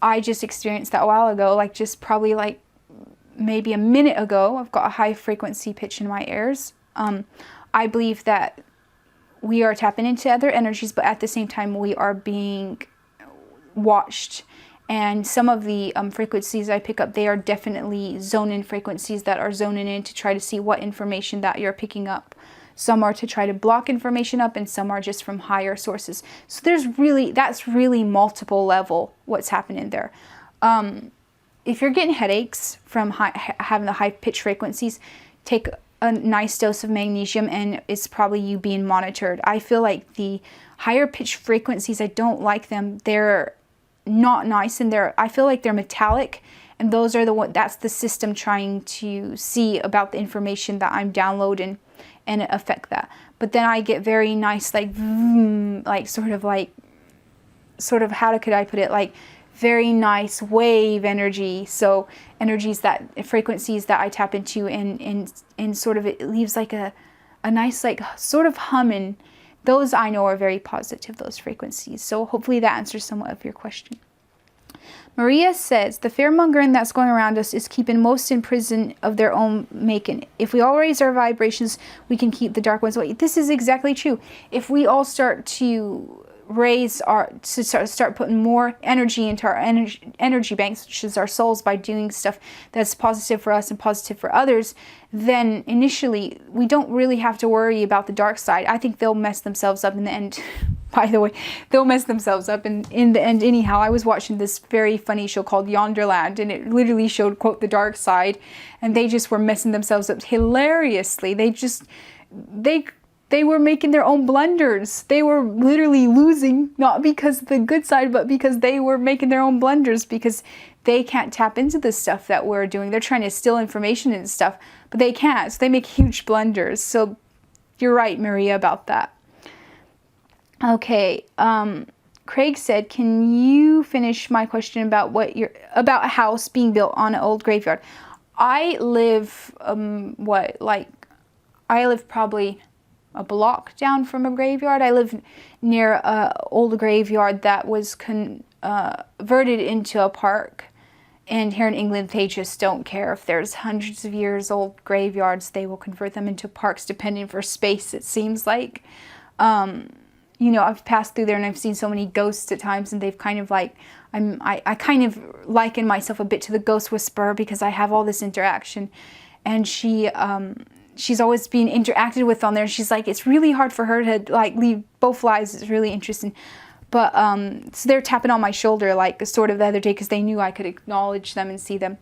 I just experienced that a while ago, probably maybe a minute ago. I've got a high frequency pitch in my ears. I believe that we are tapping into other energies, but at the same time we are being watched. And some of the frequencies I pick up, they are definitely zone-in frequencies that are zoning in to try to see what information that you're picking up. Some are to try to block information up, and some are just from higher sources. So that's really multiple level what's happening there. If you're getting headaches from having the high pitch frequencies, take a nice dose of magnesium, and it's probably you being monitored. I feel like the higher pitch frequencies, I don't like them. They're not nice, and I feel like they're metallic, and those are that's the system trying to see about the information that I'm downloading and affect that. But then I get very nice, how could I put it, very nice wave energy. So frequencies that I tap into, and sort of it leaves a nice sort of humming. Those I know are very positive, those frequencies. So hopefully that answers somewhat of your question. Maria says, the fear-mongering that's going around us is keeping most in prison of their own making. If we all raise our vibrations, we can keep the dark ones away. This is exactly true. If we all start to start putting more energy into our energy banks, which is our souls, by doing stuff that's positive for us and positive for others, then initially we don't really have to worry about the dark side. I think they'll mess themselves up in the end. By the way, they'll mess themselves up in the end anyhow. I was watching this very funny show called Yonderland, and it literally showed, quote, the dark side, and they just were messing themselves up hilariously. They were making their own blunders. They were literally losing, not because of the good side, but because they were making their own blunders, because they can't tap into the stuff that we're doing. They're trying to steal information and stuff, but they can't. So they make huge blunders. So you're right, Maria, about that. Okay. Craig said, can you finish my question about about a house being built on an old graveyard? I live, I live probably a block down from a graveyard. I live near an old graveyard that was converted into a park. And here in England, they just don't care if there's hundreds of years old graveyards. They will convert them into parks depending for space, it seems like. I've passed through there and I've seen so many ghosts at times, and they've kind of like, I kind of liken myself a bit to the ghost whisperer because I have all this interaction. And she's always being interacted with on there. She's like, it's really hard for her to like leave both lives. It's really interesting. But so they're tapping on my shoulder like sort of the other day because they knew I could acknowledge them and see them.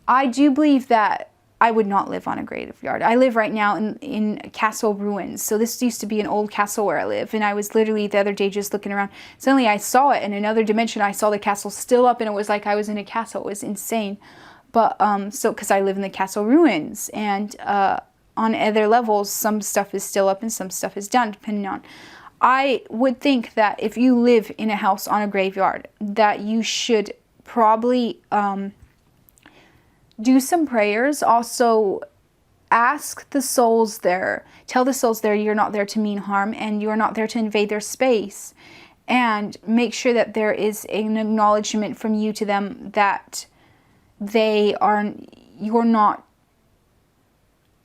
I do believe that I would not live on a graveyard. I live right now in castle ruins. So this used to be an old castle where I live. And I was literally the other day just looking around. Suddenly I saw it in another dimension. I saw the castle still up, and it was like I was in a castle. It was insane. But because I live in the castle ruins, and on other levels, some stuff is still up and some stuff is down, depending on. I would think that if you live in a house on a graveyard, that you should probably do some prayers. Also, ask the souls there. Tell the souls there you're not there to mean harm, and you're not there to invade their space. And make sure that there is an acknowledgement from you to them that you're not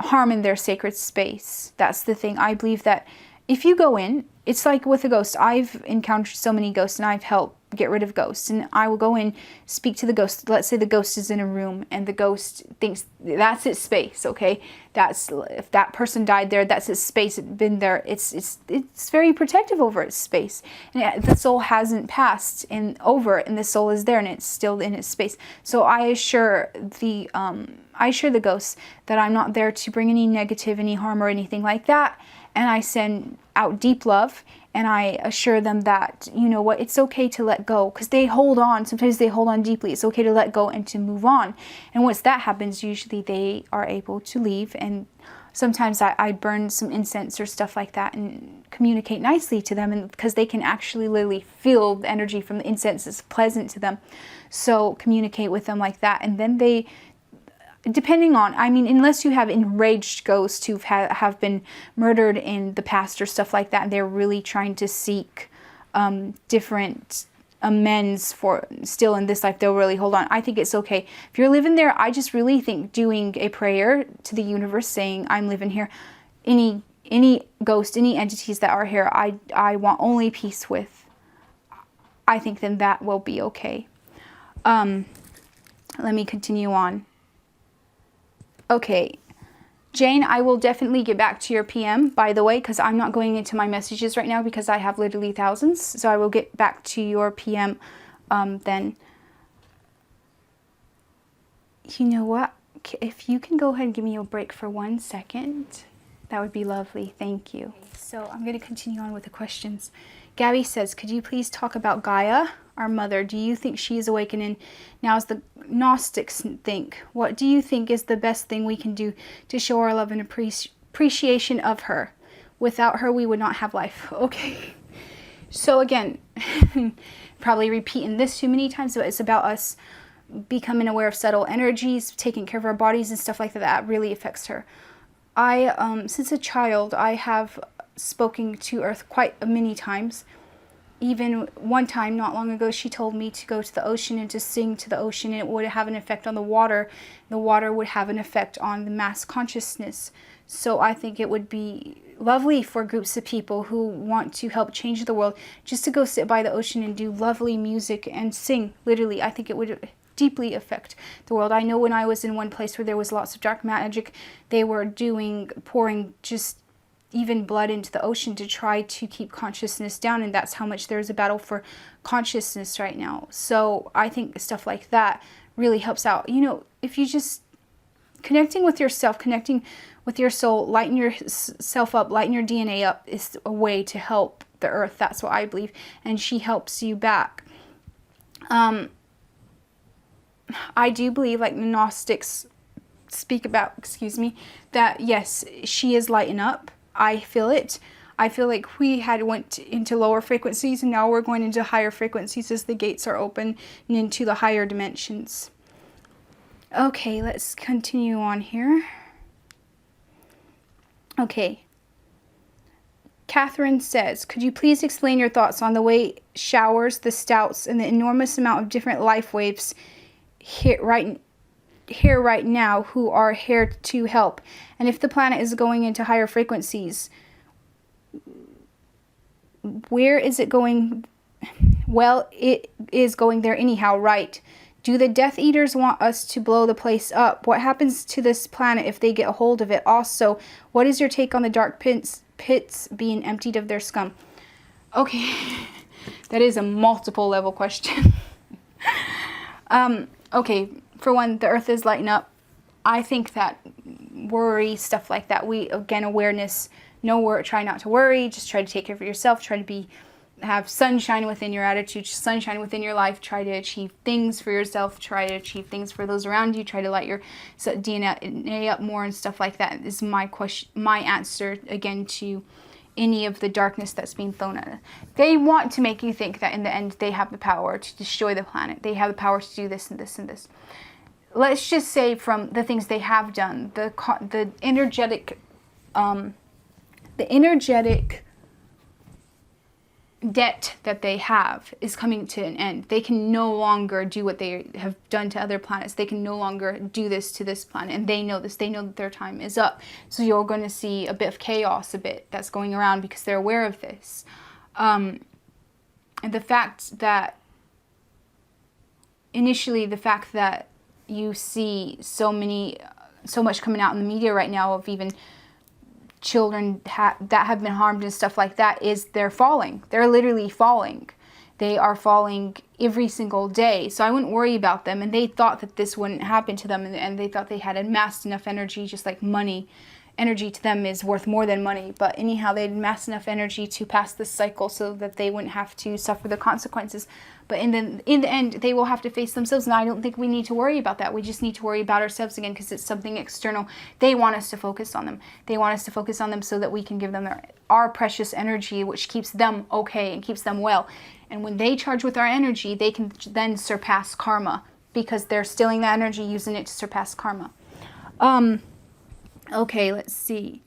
harming their sacred space. That's the thing. I believe that if you go in, it's like with a ghost. I've encountered so many ghosts, and I've helped get rid of ghosts. And I will go in, speak to the ghost. Let's say the ghost is in a room, and the ghost thinks that's its space. Okay, if that person died there, that's its space. It's been there. It's very protective over its space, and the soul hasn't passed over, and the soul is there, and it's still in its space. So I assure the ghosts that I'm not there to bring any negative, any harm, or anything like that. And I send out deep love, and I assure them that, you know what, it's okay to let go, because they hold on. Sometimes they hold on deeply. It's okay to let go and to move on. And once that happens, usually they are able to leave. And sometimes I burn some incense or stuff like that and communicate nicely to them, and because they can actually literally feel the energy from the incense is pleasant to them. So communicate with them like that, and then they, depending on, unless you have enraged ghosts who have been murdered in the past or stuff like that, and they're really trying to seek different amends for still in this life, they'll really hold on. I think it's okay. If you're living there, I just really think doing a prayer to the universe saying, I'm living here. Any ghost, any entities that are here, I want only peace with. I think then that will be okay. Let me continue on. Okay, Jane, I will definitely get back to your PM, by the way, because I'm not going into my messages right now because I have literally thousands. So I will get back to your PM then. You know what? If you can go ahead and give me a break for 1 second, that would be lovely. Thank you. So I'm going to continue on with the questions. Gabby says, could you please talk about Gaia, our mother? Do you think she is awakening now as the Gnostics think? What do you think is the best thing we can do to show our love and appreciation of her? Without her, we would not have life. Okay. So again, probably repeating this too many times, but it's about us becoming aware of subtle energies, taking care of our bodies and stuff like that. That really affects her. Since a child, I have spoken to Earth quite many times. Even one time, not long ago, she told me to go to the ocean and to sing to the ocean, and it would have an effect on the water. The water would have an effect on the mass consciousness. So I think it would be lovely for groups of people who want to help change the world just to go sit by the ocean and do lovely music and sing. Literally, I think it would deeply affect the world. I know when I was in one place where there was lots of dark magic, they were pouring just even blood into the ocean to try to keep consciousness down, and that's how much there's a battle for consciousness right now. So I think stuff like that really helps out. You know, if you just connecting with yourself, connecting with your soul, lighten yourself up, lighten your DNA up is a way to help the earth. That's what I believe. And she helps you back. I do believe, like the Gnostics speak about, that yes, she is lighting up. I feel it. I feel like we had went into lower frequencies and now we're going into higher frequencies as the gates are open and into the higher dimensions. Okay, let's continue on here. Okay. Catherine says, could you please explain your thoughts on the way showers, the stouts, and the enormous amount of different life waves here right now who are here to help? And if the planet is going into higher frequencies, where is it going? Well, it is going there anyhow, right? Do the Death Eaters want us to blow the place up? What happens to this planet if they get a hold of it? Also, what is your take on the dark pits being emptied of their scum? Okay, that is a multiple level question. Okay, for one, the earth is lighting up. I think that worry, stuff like that, awareness, try not to worry, just try to take care of yourself, try to have sunshine within your attitude, sunshine within your life, try to achieve things for yourself, try to achieve things for those around you, try to light your DNA up more and stuff like that is my answer, again, to any of the darkness that's being thrown at us. They want to make you think that in the end they have the power to destroy the planet. They have the power to do this and this and this. Let's just say from the things they have done, the energetic debt that they have is coming to an end. They can no longer do what they have done to other planets. They can no longer do this to this planet, and they know this. They know that their time is up. So you're going to see a bit of chaos, that's going around because they're aware of this. And the fact that you see so much coming out in the media right now of even children that have been harmed and stuff like that is they're falling. They're literally falling. They are falling every single day. So I wouldn't worry about them. And they thought that this wouldn't happen to them. And they thought they had amassed enough energy, just like money. Energy to them is worth more than money. But anyhow, they'd amassed enough energy to pass this cycle so that they wouldn't have to suffer the consequences. But in the end, they will have to face themselves. And I don't think we need to worry about that. We just need to worry about ourselves again because it's something external. They want us to focus on them. They want us to focus on them so that we can give them our precious energy, which keeps them okay and keeps them well. And when they charge with our energy, they can then surpass karma because they're stealing that energy, using it to surpass karma. Okay, let's see.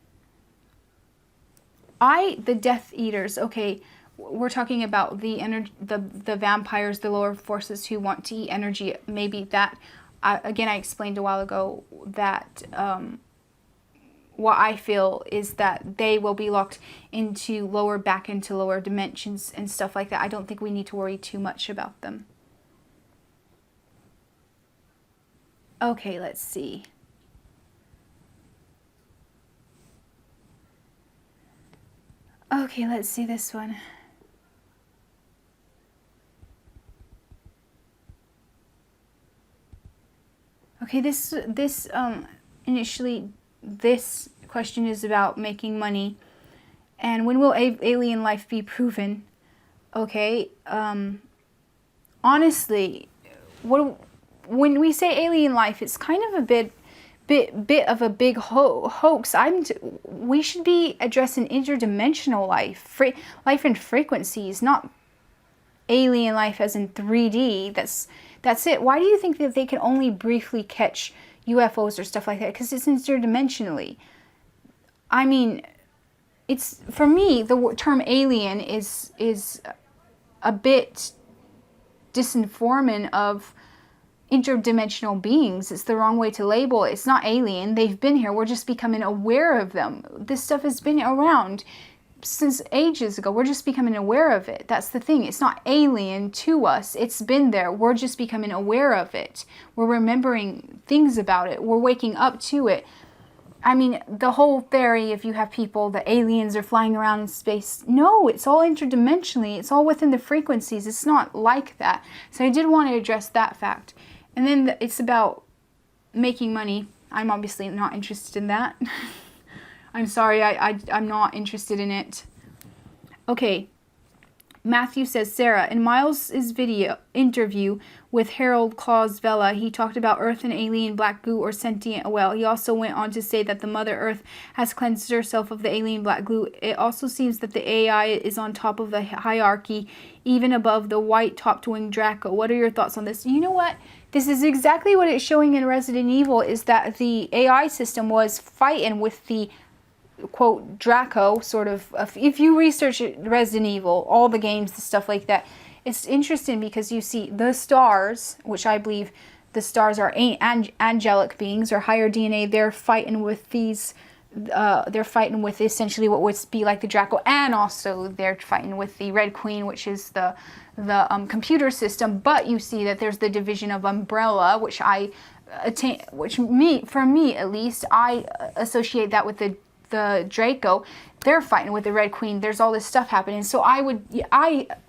The Death Eaters. Okay, we're talking about the vampires, the lower forces who want to eat energy. Maybe that. Again, I explained a while ago that what I feel is that they will be locked back into lower dimensions and stuff like that. I don't think we need to worry too much about them. Okay, let's see. Okay, let's see this one. Okay, initially this question is about making money and when will alien life be proven? Okay, honestly, when we say alien life, it's kind of a bit of a big hoax. We should be addressing interdimensional life, life in frequencies, not alien life as in 3D. That's it. Why do you think that they can only briefly catch UFOs or stuff like that? Because it's interdimensionally. I mean, it's, for me, the term alien is a bit disinforming of interdimensional beings. It's the wrong way to label it. It's not alien. They've been here. We're just becoming aware of them. This stuff has been around since ages ago. We're just becoming aware of it. That's the thing. It's not alien to us. It's been there. We're just becoming aware of it. We're remembering things about it. We're waking up to it. I mean, the whole theory, if you have people, the aliens are flying around in space. No, it's all interdimensionally. It's all within the frequencies. It's not like that. So I did want to address that fact. And then it's about making money. I'm obviously not interested in that. I'm sorry, I'm not interested in it. Okay. Matthew says, Sarah, in Miles' interview with Harold Claus Vela, he talked about Earth and alien black goo or sentient well. He also went on to say that the Mother Earth has cleansed herself of the alien black goo. It also seems that the AI is on top of the hierarchy, even above the white topped-winged Draco. What are your thoughts on this? You know what? This is exactly what it's showing in Resident Evil, is that the AI system was fighting with the quote Draco, sort of. If you research Resident Evil, all the games, the stuff like that, it's interesting because you see the stars, which I believe the stars are angelic beings or higher DNA. They're fighting with these. They're fighting with essentially what would be like the Draco, and also they're fighting with the Red Queen, which is the computer system. But you see that there's the division of Umbrella, which for me at least, I associate that with the Draco. They're fighting with the Red Queen. There's all this stuff happening. So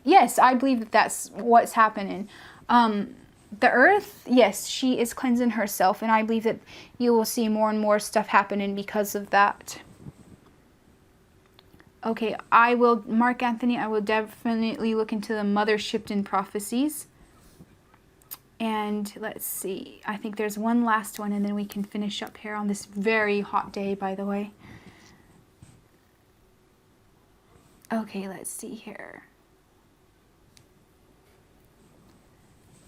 yes, I believe that that's what's happening. The Earth, yes, she is cleansing herself, and I believe that you will see more and more stuff happening because of that. Okay, Mark Anthony, I will definitely look into the Mother Shipton prophecies. And let's see, I think there's one last one, and then we can finish up here on this very hot day, by the way. Okay, let's see here.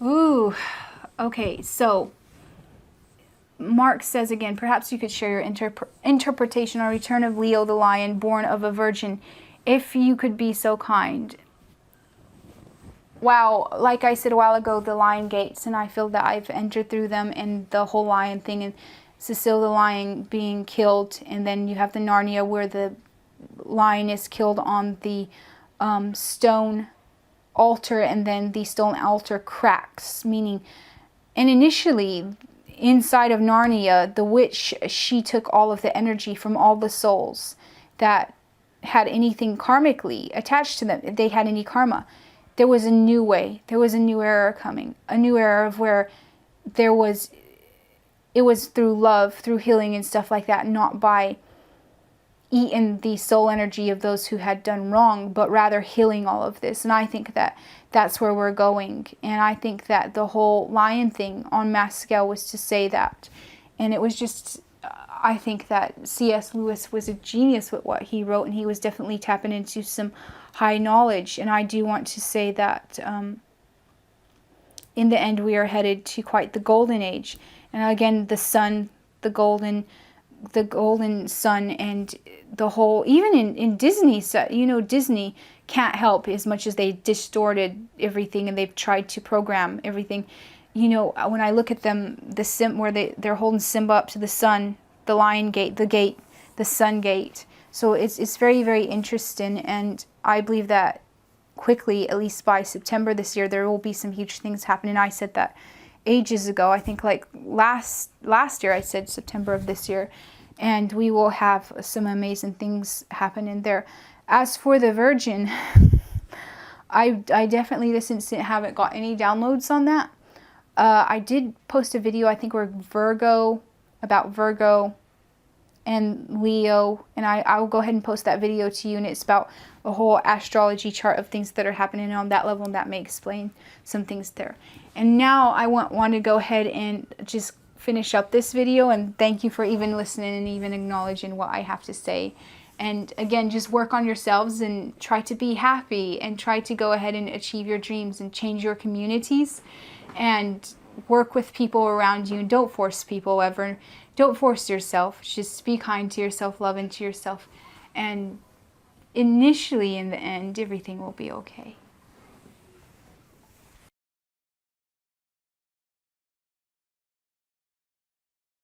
Ooh, okay, so Mark says again, perhaps you could share your interpretation on Return of Leo the Lion, born of a virgin, if you could be so kind. Wow, like I said a while ago, the lion gates, and I feel that I've entered through them, and the whole lion thing, and Cecile the lion being killed, and then you have the Narnia where the lion is killed on the stone altar, and then the stone altar cracks, meaning, and initially inside of Narnia, the witch, she took all of the energy from all the souls that had anything karmically attached to them, if they had any karma. There was a new way, there was a new era coming, a new era of where it was through love, through healing and stuff like that, not by eating the soul energy of those who had done wrong, but rather healing all of this. And I think that that's where we're going. And I think that the whole lion thing on mass scale was to say that. And it was just, I think that C.S. Lewis was a genius with what he wrote, and he was definitely tapping into some high knowledge. And I do want to say that in the end we are headed to quite the golden age. And again, the sun, the golden sun, and the whole, even in Disney, you know, Disney can't help as much as they distorted everything and they've tried to program everything. You know, when I look at them, where they're holding Simba up to the sun, the lion gate, the sun gate. So it's very, very interesting, and I believe that quickly, at least by September this year, there will be some huge things happening. I said that ages ago. I think like last year I said September of this year, and we will have some amazing things happening there. As for the Virgin, I definitely haven't got any downloads on that. I did post a video, I think, about Virgo and Leo, and I will go ahead and post that video to you, and it's about a whole astrology chart of things that are happening on that level, and that may explain some things there. And now I want to go ahead and just finish up this video, and thank you for even listening and even acknowledging what I have to say. And again, just work on yourselves and try to be happy, and try to go ahead and achieve your dreams and change your communities, and work with people around you, and don't force people ever. Don't force yourself. Just be kind to yourself, love into yourself, and initially in the end, everything will be okay.